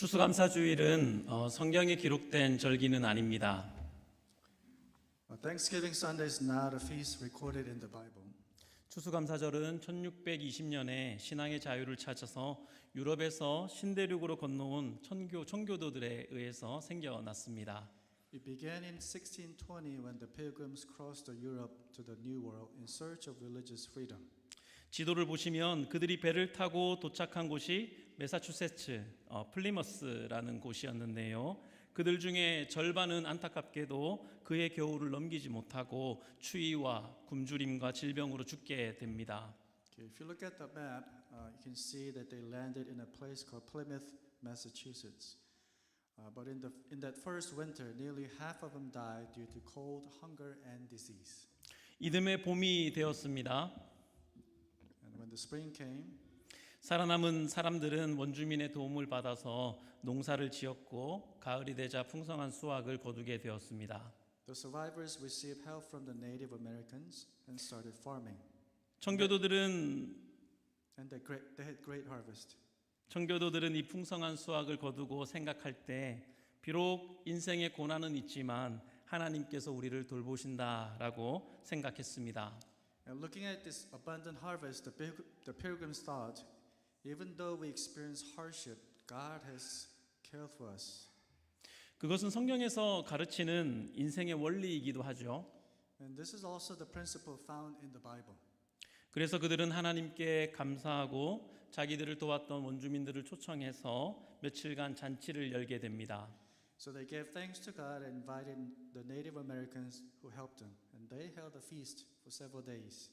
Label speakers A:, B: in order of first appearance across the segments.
A: 추수감사주일은 성경에 기록된 절기는 아닙니다.
B: Thanksgiving Sunday is not a feast recorded in the Bible.
A: 추수감사절은 1620년에 신앙의 자유를 찾아서 유럽에서 신대륙으로 건너온 청교도들에 의해서 생겨났습니다.
B: It began in 1620 when the pilgrims crossed Europe to the New World in search of religious freedom.
A: 지도를 보시면 그들이 배를 타고 도착한 곳이 매사추세츠 플리머스라는 곳이었는데요. 그들 중에 절반은 안타깝게도 그의 겨울을 넘기지 못하고 추위와 굶주림과 질병으로 죽게 됩니다.
B: Okay, if you look at the map, you can see that they landed in a place called Plymouth, Massachusetts. But in that first winter, nearly half of them died due to cold, hunger, and disease.
A: 이듬해 봄이 되었습니다.
B: And when the spring came,
A: 살아남은 사람들은 원주민의 도움을 받아서 농사를 지었고 가을이 되자 풍성한 수확을 거두게 되었습니다.
B: the survivors received help from the Native Americans and started farming.
A: 청교도들은
B: They had great harvest.
A: 이 풍성한 수확을 거두고 생각할 때 비록 인생의 고난은 있지만 하나님께서 우리를 돌보신다라고 생각했습니다.
B: And looking at this abundant harvest, the pilgrims thought, even though we experience hardship, God has cared for us.
A: 그것은 성경에서 가르치는 인생의 원리이기도 하죠.
B: And this is also the principle found in the Bible.
A: 그래서 그들은 하나님께 감사하고 자기들을 도왔던 원주민들을 초청해서 며칠간 잔치를 열게 됩니다.
B: So they gave thanks to God and invited the Native Americans who helped them. And they held a feast for several days.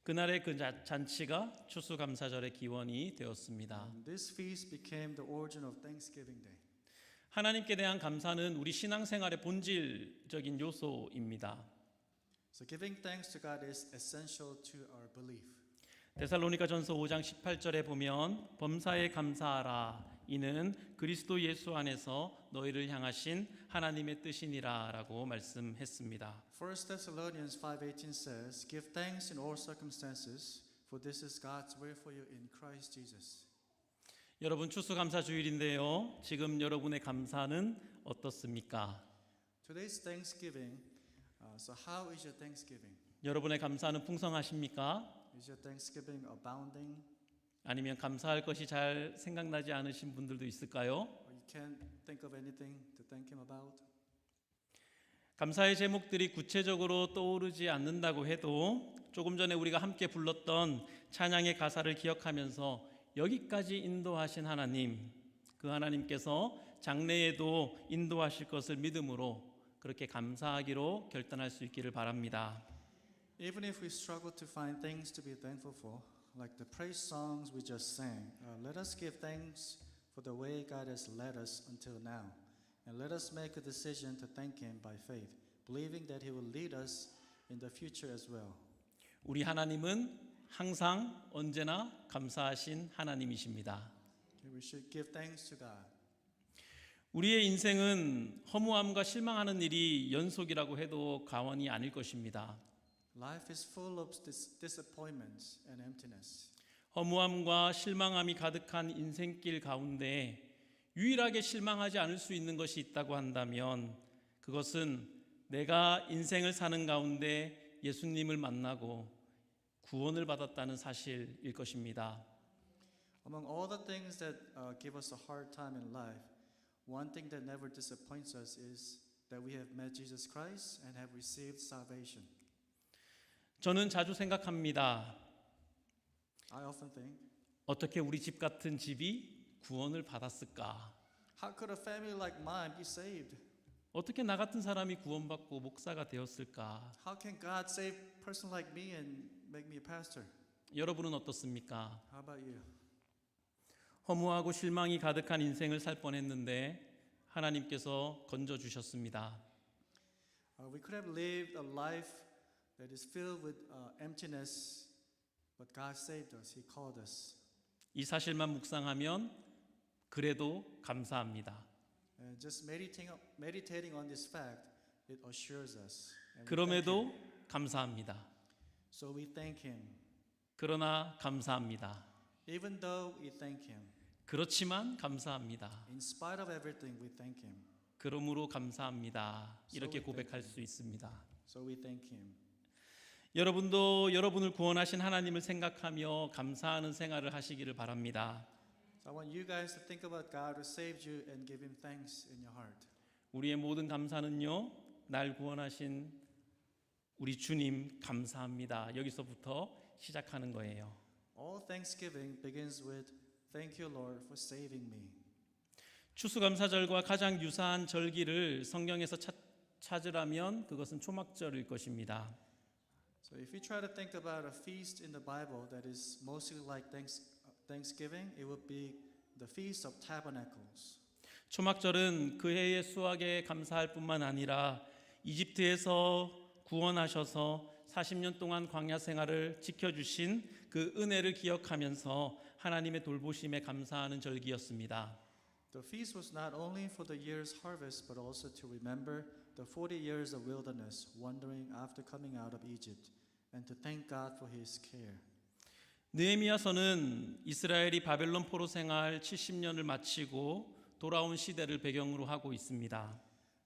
A: 그날의 그 잔치가 추수감사절의 기원이 되었습니다.
B: And this feast became the origin of Thanksgiving Day.
A: 하나님께 대한 감사는 우리 신앙생활의 본질적인 요소입니다.
B: So giving thanks to God is essential to our belief.
A: 데살로니가전서 5장 18절에 보면 범사에 감사하라 이는 그리스도 예수 안에서 너희를 향하신 하나님의 뜻이니라라고 말씀했습니다.
B: 1 Thessalonians 5:18 says, "Give thanks in all circumstances, for this is God's will for you in Christ Jesus."
A: 여러분 추수감사 주일인데요. 지금 여러분의 감사는 어떻습니까?
B: Today's Thanksgiving. So how is your Thanksgiving?
A: 여러분의 감사는 풍성하십니까?
B: Is your Thanksgiving abounding?
A: 아니면 감사할 것이 잘 생각나지 않으신 분들도 있을까요?
B: Or you can't think of anything to thank Him about?
A: 감사의 제목들이 구체적으로 떠오르지 않는다고 해도 조금 전에 우리가 함께 불렀던 찬양의 가사를 기억하면서 여기까지 인도하신 하나님, 그 하나님께서 장래에도 인도하실 것을 믿음으로 그렇게 감사하기로 결단할 수 있기를 바랍니다.
B: Even if we struggle to find things to be thankful for, like the praise songs we just sang, let us give thanks for the way God has led us until now. And let us make a decision to thank Him by faith, believing that He will lead us in the future as well.
A: 우리 하나님은 항상 언제나 감사하신 하나님이십니다.
B: Okay, we should give thanks to God.
A: 우리의 인생은 허무함과 실망하는 일이 연속이라고 해도 과언이 아닐 것입니다.
B: Life is full of disappointments and emptiness.
A: 허무함과 실망함이 가득한 인생길 가운데 유일하게 실망하지 않을 수 있는 것이 있다고 한다면 그것은 내가 인생을 사는 가운데 예수님을 만나고 구원을 받았다는 사실일 것입니다.
B: Among all the things that give us a hard time in life, one thing that never disappoints us is that we have met Jesus Christ and have received salvation.
A: 저는 자주 생각합니다.
B: I often think,
A: 어떻게 우리 집 같은 집이 구원을 받았을까?
B: how could a family like mine be saved?
A: 어떻게 나 같은 사람이 구원받고 목사가 되었을까?
B: How can God save a person like me and make me a pastor?
A: 여러분은 어떻습니까?
B: How about you?
A: 허무하고 실망이 가득한 인생을 살 뻔했는데 하나님께서 건져주셨습니다.
B: We could have lived a life that is filled with emptiness, but God saved us. He called us.
A: 이 사실만 묵상하면 그래도 감사합니다.
B: And just meditating on this fact, it assures us. And we thank
A: 그럼에도
B: Him.
A: 감사합니다.
B: So we thank Him.
A: 그러나 감사합니다.
B: Even though we thank Him,
A: 그렇지만 감사합니다.
B: In spite of everything, we thank Him.
A: 그러므로 감사합니다. 이렇게
B: So we
A: 고백할
B: thank
A: 수 있습니다.
B: So we thank Him.
A: 여러분도 여러분을 구원하신 하나님을 생각하며 감사하는 생활을 하시기를 바랍니다.
B: So I want you guys to think about God who saved you and give Him thanks in your heart.
A: 우리의 모든 감사는요, 날 구원하신 우리 주님 감사합니다. 여기서부터 시작하는 거예요.
B: All thanksgiving begins with thank you, Lord, for saving me.
A: 추수감사절과 가장 유사한 절기를 성경에서 찾으라면 그것은 초막절일 것입니다.
B: So if you try to think about a feast in the Bible that is mostly like Thanksgiving, it would be the Feast of Tabernacles.
A: 초막절은 그 해의 수확에 감사할 뿐만 아니라 이집트에서 구원하셔서 40년 동안 광야 생활을 지켜주신 그 은혜를 기억하면서 하나님의 돌보심에 감사하는 절기였습니다.
B: The feast was not only for the year's harvest, but also to remember the 40 years of wilderness, wandering after coming out of Egypt, and to thank God for His care.
A: 느헤미야서는 이스라엘이 바벨론 포로 생활 70년을 마치고 돌아온 시대를 배경으로 하고 있습니다.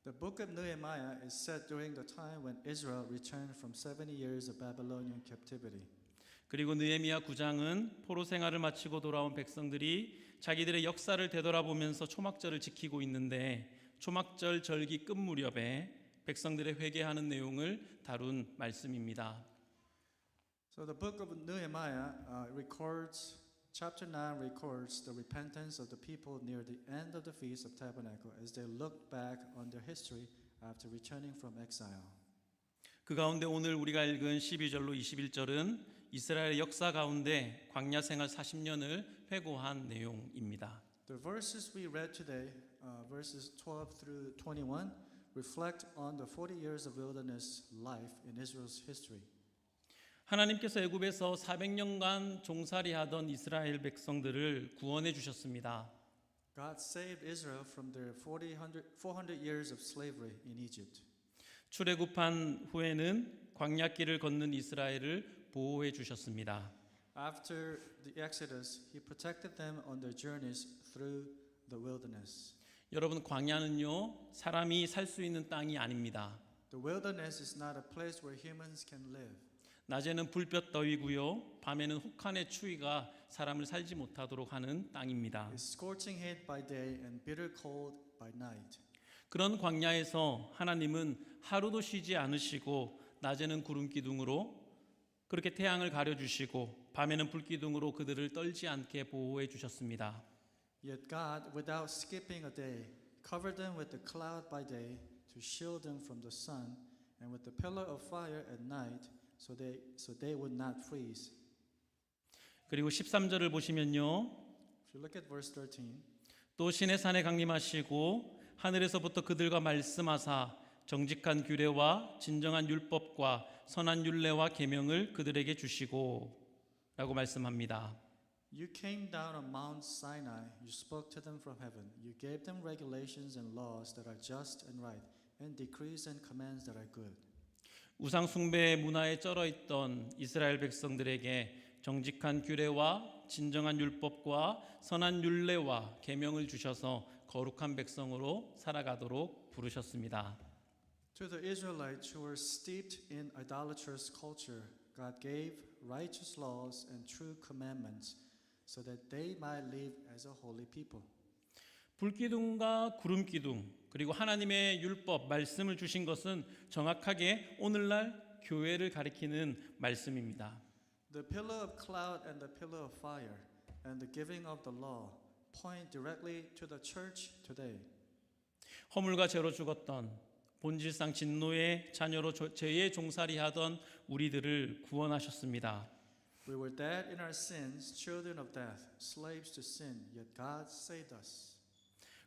B: The book of Nehemiah is set during the time when Israel returned from 70 years of Babylonian captivity.
A: 그리고 느헤미야 9장은 포로 생활을 마치고 돌아온 백성들이 자기들의 역사를 되돌아보면서 초막절을 지키고 있는데 초막절 절기 끝 무렵에 백성들의 회개하는 내용을 다룬 말씀입니다.
B: So the book of Nehemiah records, chapter 9 records the repentance of the people near the end of the Feast of Tabernacle as they looked back on their history after returning from exile.
A: 그 가운데 오늘 우리가 읽은 12절로 21절은 이스라엘의 역사 가운데 광야 생활 40년을 회고한 내용입니다.
B: The verses we read today, verses 12 through 21, reflect on the 40 years of wilderness life in Israel's history.
A: 하나님께서 애굽에서 400년간 종살이하던 이스라엘 백성들을 구원해 주셨습니다.
B: God saved Israel from their 400 years of slavery in Egypt.
A: 출애굽한 후에는 광야길을 걷는 이스라엘을 보호해 주셨습니다.
B: After the Exodus, He protected them on their journeys through the wilderness.
A: 여러분, 광야는요, 사람이 살 수 있는 땅이 아닙니다.
B: The wilderness is not a place where humans can live.
A: 낮에는 불볕 더위고요, 밤에는 혹한의 추위가 사람을 살지 못하도록 하는 땅입니다.
B: It's scorching heat by day and bitter cold by night.
A: 그런 광야에서 하나님은 하루도 쉬지 않으시고 낮에는 구름 기둥으로 그렇게 태양을 가려주시고 밤에는 불기둥으로 그들을 떨지 않게 보호해 주셨습니다.
B: Yet God, without skipping a day, covered them with the cloud by day to shield them from the sun, and with the pillar of fire at night, so they would not freeze.
A: 그리고 13절을 보시면요,
B: If you look at verse 13,
A: 또 시내 산에 강림하시고 하늘에서부터 그들과 말씀하사 정직한 규례와 진정한 율법과 선한 율례와 계명을 그들에게 주시고 라고 말씀합니다.
B: You came down on Mount Sinai, you spoke to them from heaven, you gave them regulations and laws that are just and right, and decrees and commands that are good.
A: 우상 숭배 문화에 쩔어 있던 이스라엘 백성들에게 정직한 규례와 진정한 율법과 선한 율례와 계명을 주셔서 거룩한 백성으로 살아가도록 부르셨습니다.
B: To the Israelites who were steeped in idolatrous culture, God gave righteous laws and true commandments so that they might live as a holy people.
A: 불기둥과 구름기둥 그리고 하나님의 율법 말씀을 주신 것은 정확하게 오늘날 교회를 가리키는 말씀입니다.
B: The pillar of cloud and the pillar of fire and the giving of the law point directly to the church today.
A: 허물과 죄로 죽었던 본질상 진노의 자녀로 죄의 종살이하던 우리들을 구원하셨습니다.
B: We were dead in our sins, children of death, slaves to sin, yet God saved us.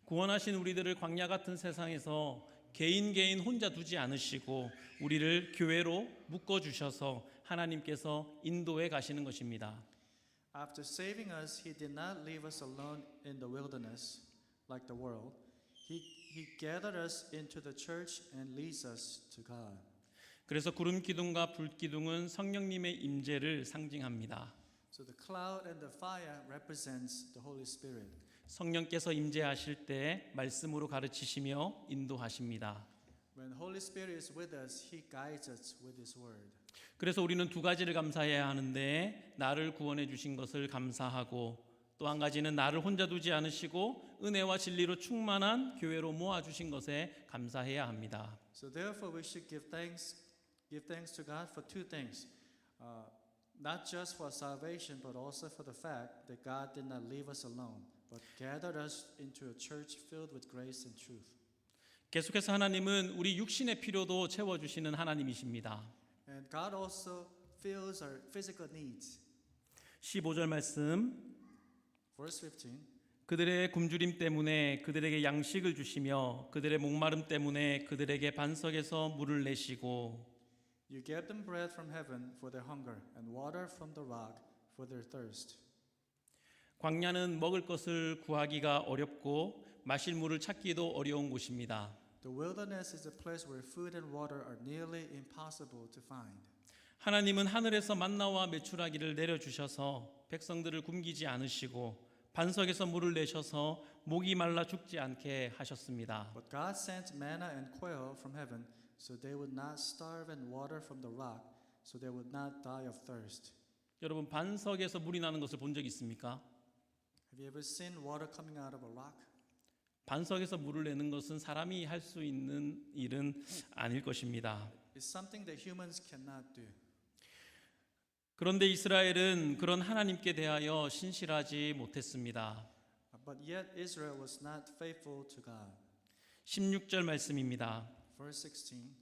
A: 구원하신 우리들을 광야 같은 세상에서 개인 혼자 두지 않으시고 우리를 교회로 묶어 주셔서 하나님께서 인도해 가시는 것입니다.
B: After saving us, He did not leave us alone in the wilderness like the world. He gathered us into the church and leads us to God.
A: 그래서 구름 기둥과 불 기둥은 성령님의 임재를 상징합니다.
B: So the cloud and the fire represents the Holy Spirit.
A: 성령께서 임재하실 때 말씀으로 가르치시며 인도하십니다.
B: When Holy Spirit is with us, He guides us with His word.
A: 그래서 우리는 두 가지를 감사해야 하는데 나를 구원해 주신 것을 감사하고 또 한 가지는 나를 혼자 두지 않으시고 은혜와 진리로 충만한 교회로 모아 주신 것에 감사해야 합니다.
B: So therefore, we should give thanks to God for two things, not just for salvation, but also for the fact that God did not leave us alone, but gathered us into a church filled with grace and truth.
A: 계속해서 하나님은 우리 육신의 필요도 채워 주시는 하나님이십니다.
B: And God also fills our physical needs.
A: 15절 말씀
B: Verse 15.
A: 그들의 굶주림 때문에 그들에게 양식을 주시며 그들의 목마름 때문에 그들에게 반석에서 물을 내시고
B: You gave them bread from heaven for their hunger and water from the rock for their thirst.
A: 광야는 먹을 것을 구하기가 어렵고 마실 물을 찾기도 어려운 곳입니다.
B: The wilderness is a place where food and water are nearly impossible to find.
A: 하나님은 하늘에서 만나와 메추라기를 내려주셔서 백성들을 굶기지 않으시고 반석에서 물을 내셔서 목이 말라 죽지 않게 하셨습니다.
B: But God sent manna and quail from heaven so they would not starve and water from the rock so they would not die of thirst.
A: 여러분 반석에서 물이 나는 것을 본 적 있습니까?
B: Have you ever seen water coming out of a rock?
A: 반석에서 물을 내는 것은 사람이 할 수 있는 일은 아닐 것입니다.
B: It's something that humans cannot do.
A: 그런데 이스라엘은 그런 하나님께 대하여 신실하지 못했습니다.
B: But yet Israel was not faithful to God.
A: 16절 말씀입니다.
B: Verse 16.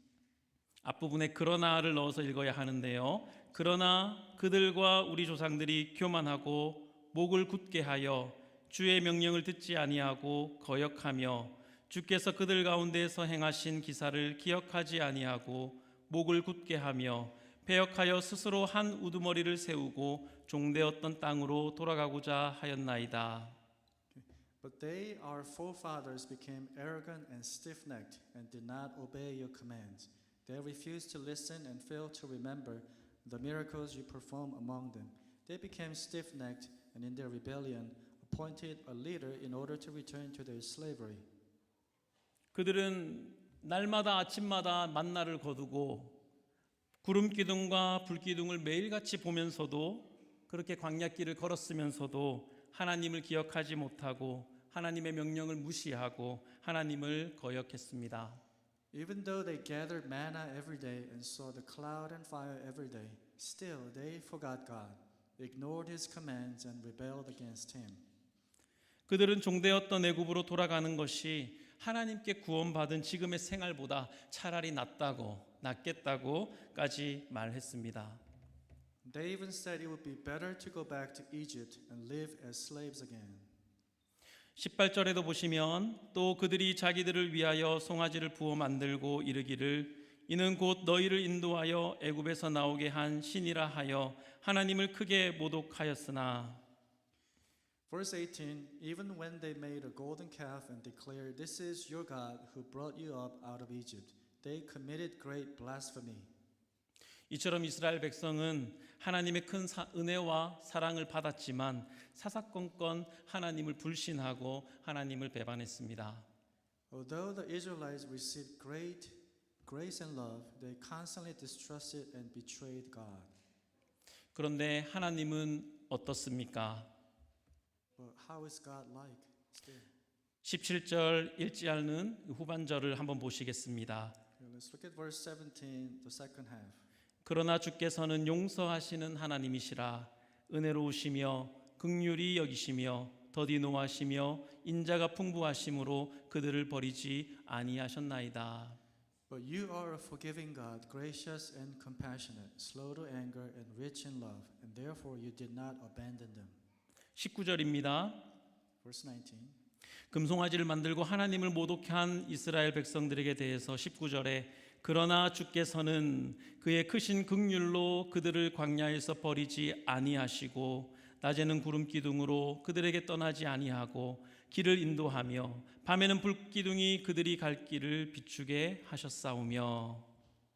A: 앞부분에 그러나를 넣어서 읽어야 하는데요. 그러나 그들과 우리 조상들이 교만하고 목을 굳게 하여 주의 명령을 듣지 아니하고 거역하며 주께서 그들 가운데에서 행하신 기사를 기억하지 아니하고 목을 굳게 하며 배역하여 스스로 한 우두머리를 세우고 종되었던 땅으로 돌아가고자 하였나이다.
B: But they, our forefathers, became arrogant and stiff-necked and did not obey your commands. They refused to listen and failed to remember the miracles you performed among them. They became stiff-necked and in their rebellion appointed a leader in order to return to their slavery.
A: 그들은 날마다 아침마다 만나를 거두고 구름 기둥과 불 기둥을 매일같이 보면서도 그렇게 광야길을 걸었으면서도 하나님을 기억하지 못하고 하나님의 명령을 무시하고 하나님을 거역했습니다.
B: Even though they gathered manna every day and saw the cloud and fire every day, still they forgot God, ignored His commands and rebelled against Him.
A: 그들은 종되었던 애굽으로 돌아가는 것이 하나님께 구원받은 지금의 생활보다 차라리 낫겠다고까지 말했습니다.
B: They even said it would be better to go back to Egypt and live as slaves again.
A: 18절에도 보시면 또 그들이 자기들을 위하여 송아지를 부어 만들고 이르기를 이는 곧 너희를 인도하여 애굽에서 나오게 한 신이라 하여 하나님을 크게 모독하였으나
B: Verse 18, even when they made a golden calf and declared, "This is your God who brought you up out of Egypt," they committed great blasphemy.
A: 이처럼 이스라엘 백성은 하나님의 큰 은혜와 사랑을 받았지만 사사건건 하나님을 불신하고 하나님을 배반했습니다.
B: Although the Israelites received great grace and love, they constantly distrusted and betrayed God.
A: 그런데 하나님은 어떻습니까?
B: But how is God like still?
A: 17절 읽지 않는 후반절을 한번 보시겠습니다.
B: Let's look at verse 17, the second half.
A: 그러나 주께서는 용서하시는 하나님이시라 은혜로우시며 긍휼히 여기시며 더디 노하시며 인자가 풍부하심으로 그들을 버리지 아니하셨나이다.
B: But you are a forgiving God, gracious and compassionate, slow to anger and rich in love, and therefore you did not abandon them.
A: 19절입니다.
B: Verse 19.
A: 금송아지를 만들고 하나님을 모독한 이스라엘 백성들에게 대해서 19절에 그러나 주께서는 그의 크신 긍휼로 그들을 광야에서 버리지 아니하시고 낮에는 구름 기둥으로 그들에게 떠나지 아니하고 길을 인도하며 밤에는 불 기둥이 그들이 갈 길을 비추게 하셨사오며.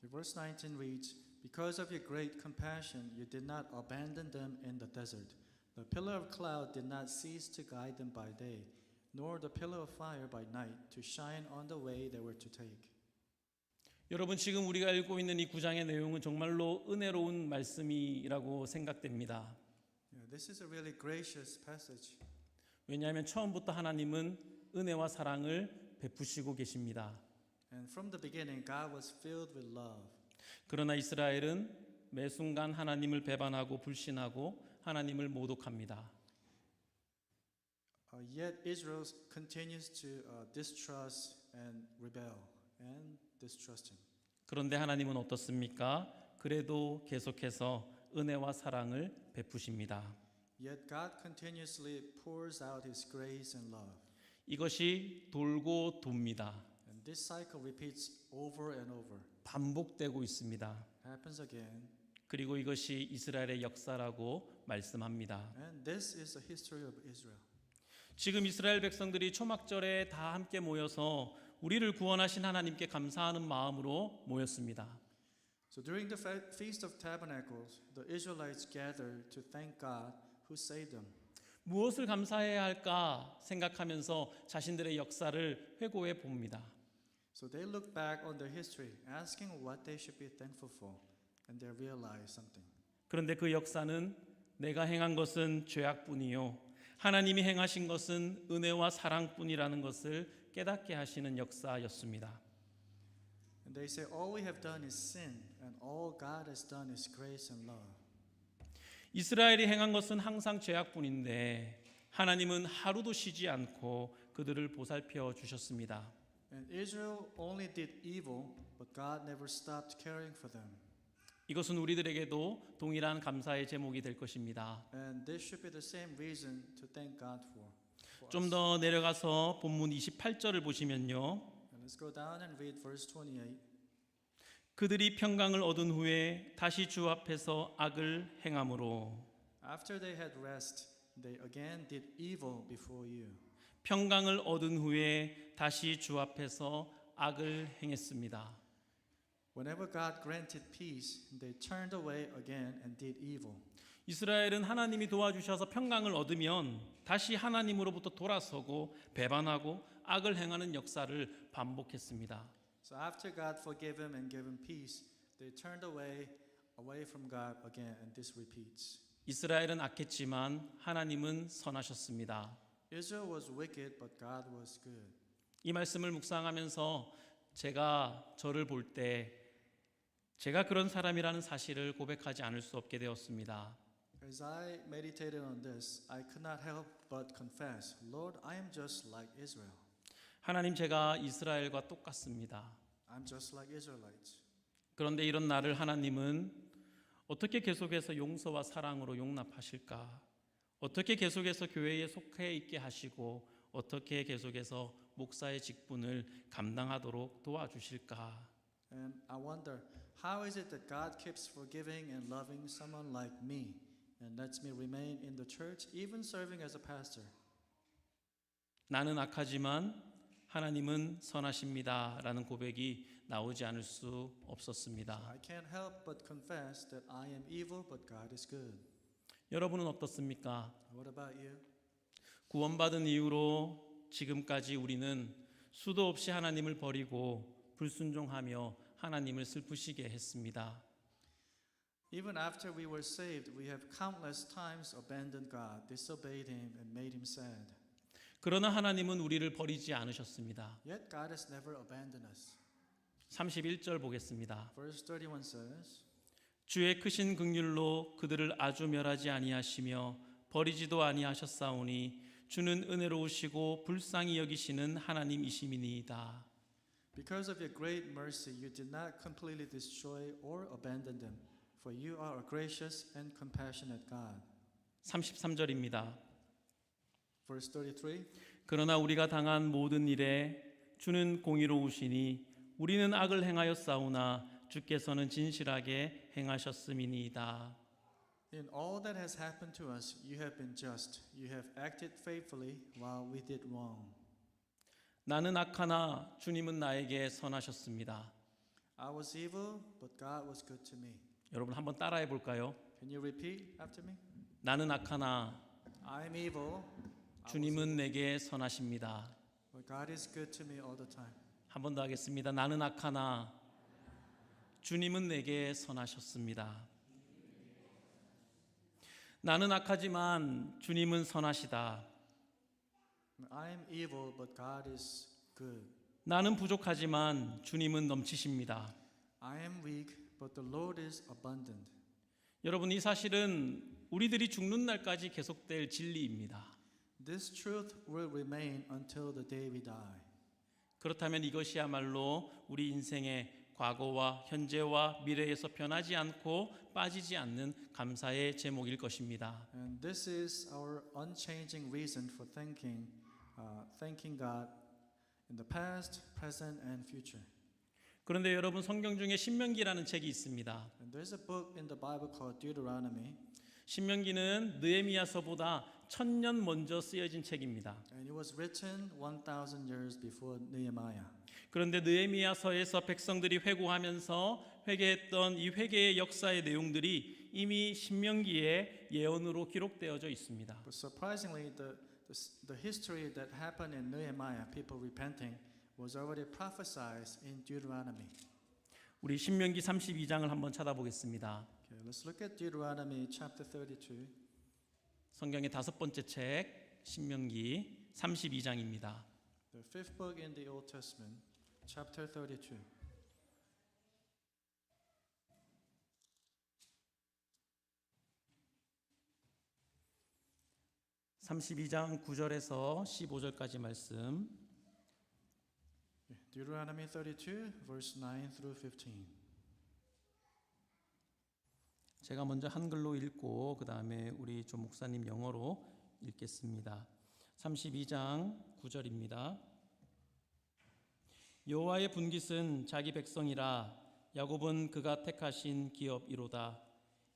B: Verse 19 reads, "Because of your great compassion, you did not abandon them in the desert. The pillar of cloud did not cease to guide them by day, nor the pillar of fire by night to shine on the way they were to take.
A: 여러분 지금 우리가 읽고 있는 이 9장의 내용은 정말로 은혜로운 말씀이라고 생각됩니다.
B: This is a really gracious passage.
A: 왜냐하면 처음부터 하나님은 은혜와 사랑을 베푸시고 계십니다.
B: And from the beginning, God was filled with love.
A: 그러나 이스라엘은 매 순간 하나님을 배반하고 불신하고 하나님을 모독합니다.
B: Yet Israel continues to distrust and rebel and distrust Him.
A: 그런데 하나님은 어떻습니까? 그래도 계속해서 은혜와 사랑을 베푸십니다.
B: Yet God continuously pours out His grace and love.
A: 이것이 돌고 돕니다.
B: And this cycle repeats over and over.
A: 반복되고 있습니다.
B: Happens again.
A: 그리고 이것이 이스라엘의 역사라고 말씀합니다.
B: And this is the history of Israel.
A: 지금 이스라엘 백성들이 초막절에 다 함께 모여서 우리를 구원하신 하나님께 감사하는 마음으로 모였습니다.
B: So during the Feast of Tabernacles, the Israelites gathered to thank God who saved them.
A: 무엇을 감사해야 할까 생각하면서 자신들의 역사를 회고해 봅니다.
B: So they look back on their history, asking what they should be thankful for, and they realize something.
A: 그런데 그 역사는 내가 행한 것은 죄악뿐이요 하나님이 행하신 것은 은혜와 사랑뿐이라는 것을 깨닫게 하시는 역사였습니다.
B: And they say, all we have done is sin, and all God has done is grace and love.
A: 이스라엘이 행한 것은 항상 죄악뿐인데 하나님은 하루도 쉬지 않고 그들을 보살펴 주셨습니다.
B: And Israel only did evil, but God never stopped caring for them.
A: 이것은 우리들에게도 동일한 감사의 제목이 될 것입니다.
B: And this should be the same reason to thank God for.
A: 좀 더 내려가서 본문 28절을 보시면요.
B: And let's go down and read verse 28.
A: 그들이 평강을 얻은 후에 다시 주 앞에서 악을 행함으로
B: After they had rest, they again did evil before you.
A: 평강을 얻은 후에 다시 주 앞에서 악을 행했습니다.
B: Whenever God granted peace, they turned away again and did evil.
A: 이스라엘은 하나님이 도와주셔서 평강을 얻으면 다시 하나님으로부터 돌아서고 배반하고 악을 행하는 역사를 반복했습니다.
B: So after God forgave him and gave him peace, they turned away from God again, and this repeats.
A: 이스라엘은 악했지만 하나님은 선하셨습니다.
B: Israel was wicked, but God was good.
A: 이 말씀을 묵상하면서 제가 저를 볼 때 제가 그런 사람이라는 사실을 고백하지 않을 수 없게 되었습니다.
B: As I meditated on this, I could not help but confess, Lord, I am just like Israel.
A: 하나님, 제가 이스라엘과 똑같습니다.
B: I'm just like Israelites.
A: 그런데 이런 나를 하나님은 어떻게 계속해서 용서와 사랑으로 용납하실까? 어떻게 계속해서 교회에 속해 있게 하시고 어떻게 계속해서 목사의 직분을 감당하도록 도와주실까?
B: And I wonder, how is it that God keeps forgiving and loving someone like me and lets me remain in the church, even serving as a pastor?
A: 나는 악하지만 하나님은 선하십니다라는 고백이 나오지 않을 수 없었습니다.
B: I can't help but confess that I am evil, but God is good.
A: 여러분은 어떻습니까?
B: What about you?
A: 구원받은 이후로 지금까지 우리는 수도 없이 하나님을 버리고 불순종하며 하나님을 슬프시게 했습니다.
B: Even after we were saved, we have countless times abandoned God, disobeyed Him, and made Him sad.
A: 그러나 하나님은 우리를 버리지 않으셨습니다.
B: Yet God has never abandoned us.
A: 31절 보겠습니다.
B: Verse 31 says,
A: 주의 크신 긍휼로 그들을 아주 멸하지 아니하시며 버리지도 아니하셨사오니 주는 은혜로우시고 불쌍히 여기시는 하나님이심이니이다.
B: Because of your great mercy, you did not completely destroy or abandon them, for you are a gracious and compassionate God.
A: 33절입니다.
B: Verse 33,
A: 그러나 우리가 당한 모든 일에 주는 공의로우시니 우리는 악을 행하였사오나 주께서는 진실하게 행하셨음이니이다.
B: in all that has happened to us, you have been just. You have acted faithfully while we did wrong.
A: 나는 악하나 주님은 나에게 선하셨습니다.
B: I was evil, but God was good to me.
A: 여러분 한번 따라해 볼까요?
B: Can you repeat after me?
A: 나는 악하나
B: I am evil.
A: 주님은 내게 선하십니다.
B: But God is good to me all the time.
A: 한 번 더 하겠습니다. 나는 악하나 주님은 내게 선하셨습니다. 나는 악하지만 주님은 선하시다.
B: I am evil, but God is good.
A: 나는 부족하지만 주님은 넘치십니다.
B: I am weak, but the Lord is abundant.
A: 여러분, 이 사실은 우리들이 죽는 날까지 계속될 진리입니다.
B: This truth will remain until the day we die.
A: 그렇다면 이것이야말로 우리 인생의 과거와 현재와 미래에서 변하지 않고 빠지지 않는 감사의 제목일 것입니다.
B: And this is our unchanging reason for thanking God in the past, present, and future.
A: 그런데 여러분, 성경 중에 신명기라는 책이 있습니다.
B: And there's a book in the Bible called Deuteronomy,
A: 신명기는 느헤미야서보다 1000년 먼저 쓰여진 책입니다.
B: and it was written 1,000 years before Nehemiah.
A: 그런데 느헤미야서에서 백성들이 회고하면서 회개했던 이 회개의 역사의 내용들이 이미 신명기에 예언으로 기록되어져 있습니다.
B: But surprisingly, the history that happened in Nehemiah, people repenting, was already prophesied in Deuteronomy.
A: 우리 신명기 32장을 한번 찾아보겠습니다.
B: Okay, let's look at Deuteronomy chapter 32.
A: 성경의 다섯 번째 책 신명기 32장입니다.
B: The fifth book in the Old Testament, chapter 32.
A: (32장) 9절에서 15절까지 말씀.
B: Deuteronomy 32, verse 9 through 15.
A: 제가 먼저 한글로 읽고 그 다음에 우리 조 목사님 영어로 읽겠습니다. 32장 9절입니다. 여호와의 분깃은 자기 백성이라 야곱은 그가 택하신 기업이로다.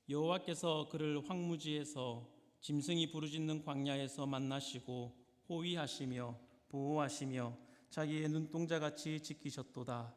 A: 여호와께서 그를 황무지에서 짐승이 부르짖는 광야에서 만나시고 호위하시며 보호하시며 자기의 눈동자같이 지키셨도다.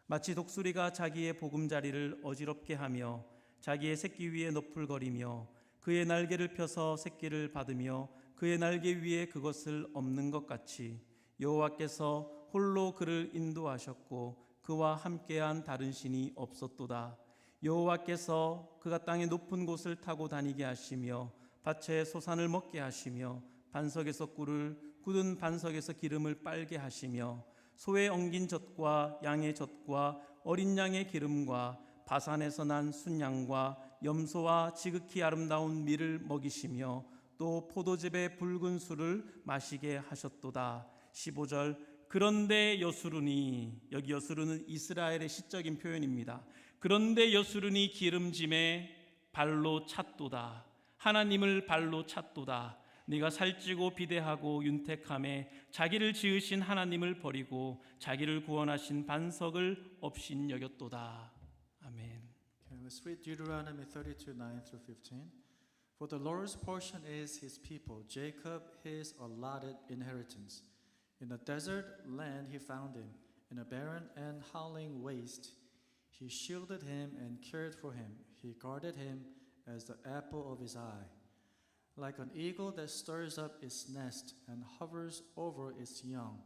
A: 마치 독수리가 자기의 보금자리를 어지럽게 하며 자기의 새끼 위에 너풀거리며 그의 날개를 펴서 새끼를 받으며 그의 날개 위에 그것을 엎는 것 같이 여호와께서 홀로 그를 인도하셨고 그와 함께한 다른 신이 없었도다. 여호와께서 그가 땅의 높은 곳을 타고 다니게 하시며 밭에 소산을 먹게 하시며 반석에서 꿀을 굳은 반석에서 기름을 빨게 하시며 소의 엉긴 젖과 양의 젖과 어린 양의 기름과 바산에서 난 순양과 염소와 지극히 아름다운 밀을 먹이시며 또 포도즙의 붉은 술을 마시게 하셨도다. 15절. 그런데 여수르니, 여기 여수르는 이스라엘의 시적인 표현입니다. 그런데 여수르니 기름짐에 발로 찼도다. 하나님을 발로 찼도다. 네가 살찌고 비대하고 윤택함에 자기를 지으신 하나님을 버리고 자기를 구원하신 반석을 업신 여겼도다. 아멘.
B: Okay, let's read Deuteronomy 32, 9 through 15. For the Lord's portion is his people, Jacob his allotted inheritance. In a desert land he found him, in a barren and howling waste. He shielded him and cared for him. He guarded him as the apple of his eye. Like an eagle that stirs up its nest and hovers over its young,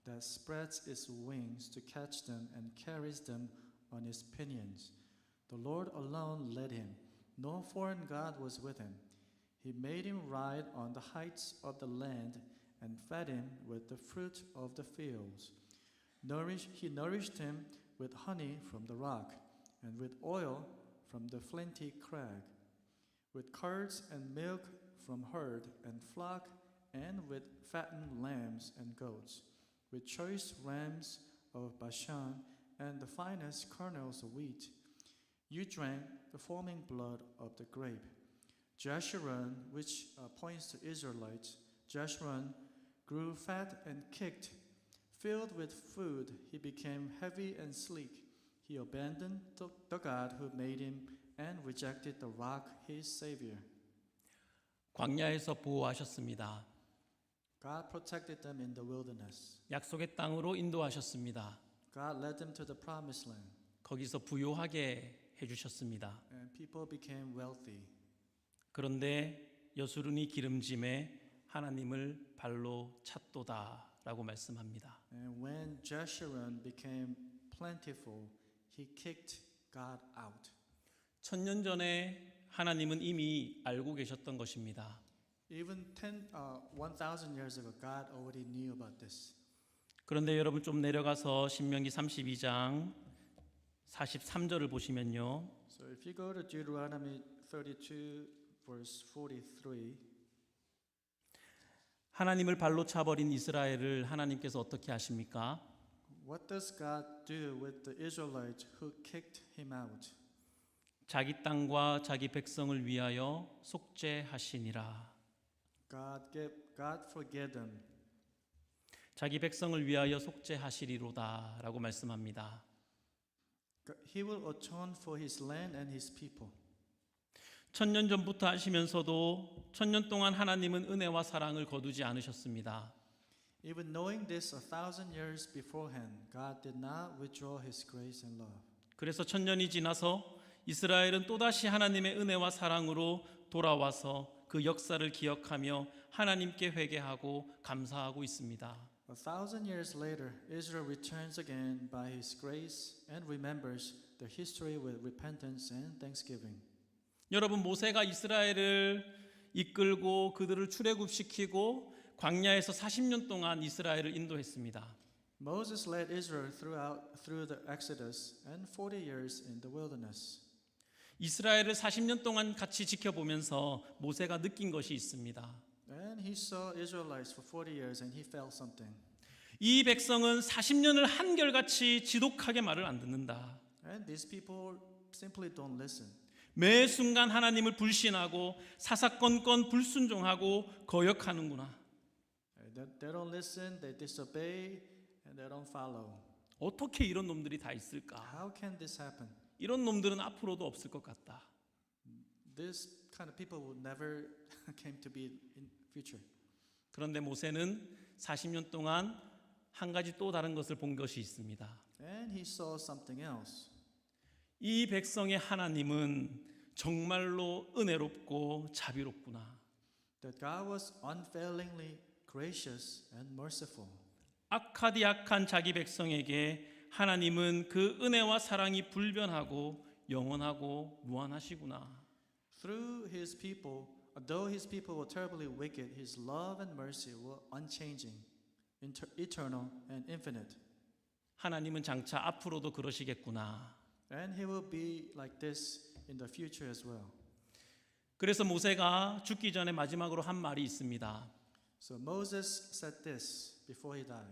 B: that spreads its wings to catch them and carries them on his pinions. The Lord alone led him. No foreign god was with him. He made him ride on the heights of the land and fed him with the fruit of the fields. He nourished him with honey from the rock and with oil from the flinty crag, with curds and milk from herd and flock, and with fattened lambs and goats, with choice rams of Bashan and the finest kernels of wheat. You drank the foaming blood of the grape. Jeshurun, which points to Israelites, Jeshurun grew fat and kicked. Filled with food, he became heavy and sleek. He abandoned the God who made him and rejected the rock, his savior.
A: 광야에서 보호하셨습니다.
B: God protected them in the wilderness.
A: 약속의 땅으로 인도하셨습니다.
B: God led them to the promised land.
A: 거기서 부요하게 해주셨습니다.
B: And people became wealthy.
A: 그런데 여수르니 기름짐에 하나님을 발로 찼도다라고 말씀합니다.
B: And when Jeshurun became plentiful, he kicked God out. 1000
A: 전에 하나님은 이미 알고 계셨던 것입니다.
B: Even 1,000 years ago, God already knew about this.
A: 그런데 여러분 좀 내려가서 신명기 32장 43절을 보시면요.
B: So if you go to Deuteronomy 32, verse 43,
A: 하나님을 발로 차버린 이스라엘을 하나님께서 어떻게 하십니까?
B: what does God do with the Israelites who kicked him out?
A: 자기 땅과 자기 백성을 위하여 속죄하시니라.
B: God forgave them.
A: 자기 백성을 위하여 속죄하시리로다라고 말씀합니다.
B: He will atone for his land and his people.
A: 1000년 전부터 하시면서도 1000년 동안 하나님은 은혜와 사랑을 거두지 않으셨습니다.
B: Even knowing this 1,000 years beforehand, God did not withdraw his grace and love.
A: 그래서 1000년이 지나서 이스라엘은 또다시 하나님의 은혜와 사랑으로 돌아와서 그 역사를 기억하며 하나님께 회개하고 감사하고 있습니다.
B: 1,000 years later, Israel returns again by his grace and remembers the history with repentance and thanksgiving.
A: 여러분 모세가 이스라엘을 이끌고 그들을 출애굽시키고 광야에서 40년 동안 이스라엘을 인도했습니다.
B: Moses led Israel through the Exodus and 40 years in the wilderness.
A: 이스라엘을 40년 동안 같이 지켜보면서 모세가 느낀 것이 있습니다.
B: And he saw Israelites for 40 years and he felt something.
A: 이 백성은 40년을 한결같이 지독하게 말을 안 듣는다.
B: And these people simply don't listen.
A: 매 순간 하나님을 불신하고 사사건건 불순종하고 거역하는구나.
B: They don't listen, they disobey, and they don't follow.
A: 어떻게 이런 놈들이 다 있을까?
B: How can this happen?
A: 이런 놈들은 앞으로도 없을 것 같다.
B: This kind of people will never came to be in future.
A: 그런데 모세는 40년 동안 한 가지 또 다른 것을 본 것이 있습니다.
B: And he saw something else.
A: 이 백성의 하나님은 정말로 은혜롭고 자비롭구나.
B: That God was unfailingly gracious and merciful.
A: 악하디 악한 자기 백성에게 하나님은 그 은혜와 사랑이 불변하고 영원하고 무한하시구나.
B: Through his people, though his people were terribly wicked, his love and mercy were unchanging, eternal and infinite.
A: 하나님은 장차 앞으로도 그러시겠구나.
B: And he will be like this in the future as well.
A: 그래서 모세가 죽기 전에 마지막으로 한 말이 있습니다.
B: So Moses said this before he died.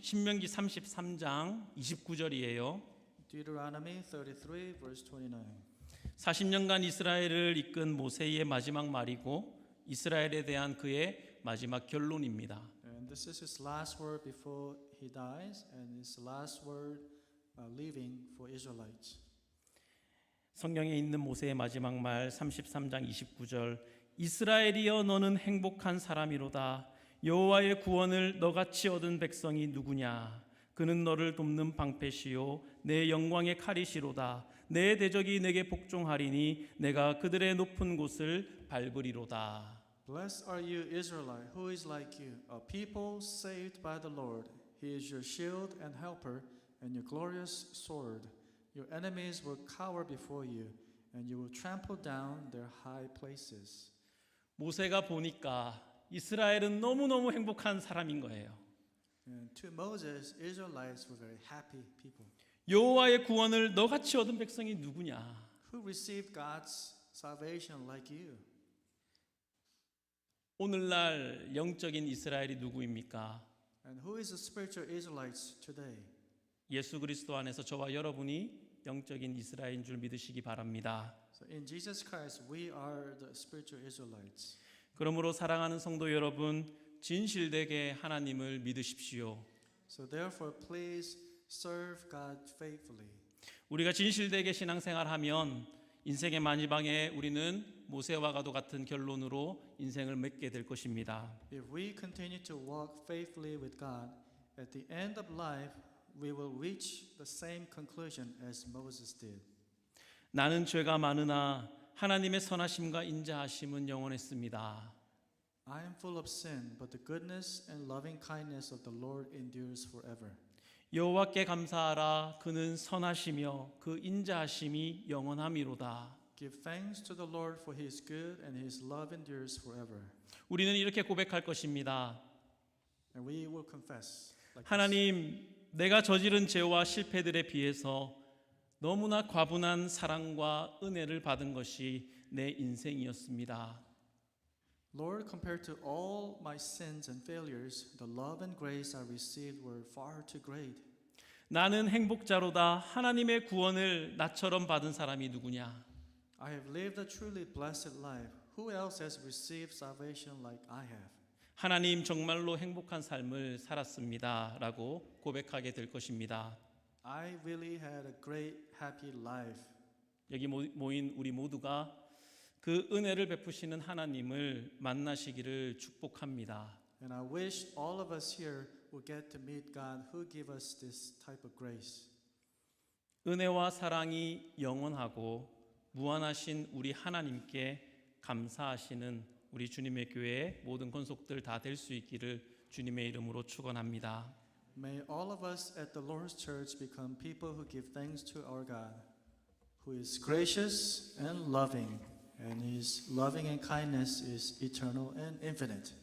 A: 신명기 33장 29절이에요.
B: Deuteronomy 33 verse 29.
A: 40년간 이스라엘을 이끈 모세의 마지막 말이고 이스라엘에 대한 그의 마지막 결론입니다.
B: And this is his last word before he dies and his last word leaving for Israelites.
A: 성경에 있는 모세의 마지막 말 33장 29절 이스라엘이여 너는 행복한 사람이로다. 여호와의 구원을 너같이 얻은 백성이 누구냐? 그는 너를 돕는 방패시요 내 영광의 칼이시로다. 내 대적이 내게 복종하리니 내가 그들의 높은 곳을 밟으리로다.
B: Blessed are you, Israelite, who is like you, a people saved by the Lord. He is your shield and helper and your glorious sword. Your enemies will cower before you, and you will trample down their high places.
A: 모세가 보니까 이스라엘은 너무너무 행복한 사람인 거예요.
B: And to Moses, Israelites were very happy people
A: 여호와의 구원을 너같이 얻은 백성이 누구냐?
B: who received God's salvation like you.
A: 오늘날 영적인 이스라엘이 누구입니까?
B: And who is the spiritual Israelites today?
A: 예수 그리스도 안에서 저와 여러분이 영적인 이스라엘인 줄 믿으시기 바랍니다.
B: So in Jesus Christ, we are the spiritual Israelites.
A: 그러므로 사랑하는 성도 여러분, 진실되게 하나님을 믿으십시오.
B: So therefore, please serve God faithfully.
A: 우리가 진실되게 신앙생활하면 인생의 마지막에 우리는 모세와 가도 같은 결론으로 인생을 맺게 될 것입니다.
B: If we continue to walk faithfully with God, at the end of life, we will reach the same conclusion as Moses did.
A: 나는 죄가 많으나 하나님의 선하심과 인자하심은 영원했습니다.
B: I am full of sin, but the goodness and loving kindness of the Lord endures forever.
A: 여호와께 감사하라. 그는 선하시며 그 인자하심이 영원함이로다.
B: Give thanks to the Lord for He is good and His love endures forever.
A: 우리는 이렇게 고백할 것입니다.
B: And we will confess. Like this.
A: 하나님, 내가 저지른 죄와 실패들에 비해서 너무나 과분한 사랑과 은혜를 받은 것이 내 인생이었습니다.
B: Lord, compared to all my sins and failures, the love and grace I received were far too great.
A: 나는 행복자로다. 하나님의 구원을 나처럼 받은 사람이 누구냐?
B: I have lived a truly blessed life. Who else has received salvation like I have?
A: 하나님 정말로 행복한 삶을 살았습니다. 라고 고백하게 될 것입니다.
B: I really had a great, happy life.
A: 여기 모인 우리 모두가 그 은혜를 베푸시는 하나님을 만나시기를 축복합니다.
B: And I wish all of us here will get to meet God who give us this type of grace.
A: 은혜와 사랑이 영원하고 무한하신 우리 하나님께 감사하시는 우리 주님의 교회의 모든 권속들 다 될 수 있기를 주님의 이름으로 축원합니다.
B: May all of us at the Lord's Church become people who give thanks to our God, who is gracious and loving, and His loving and kindness is eternal and infinite.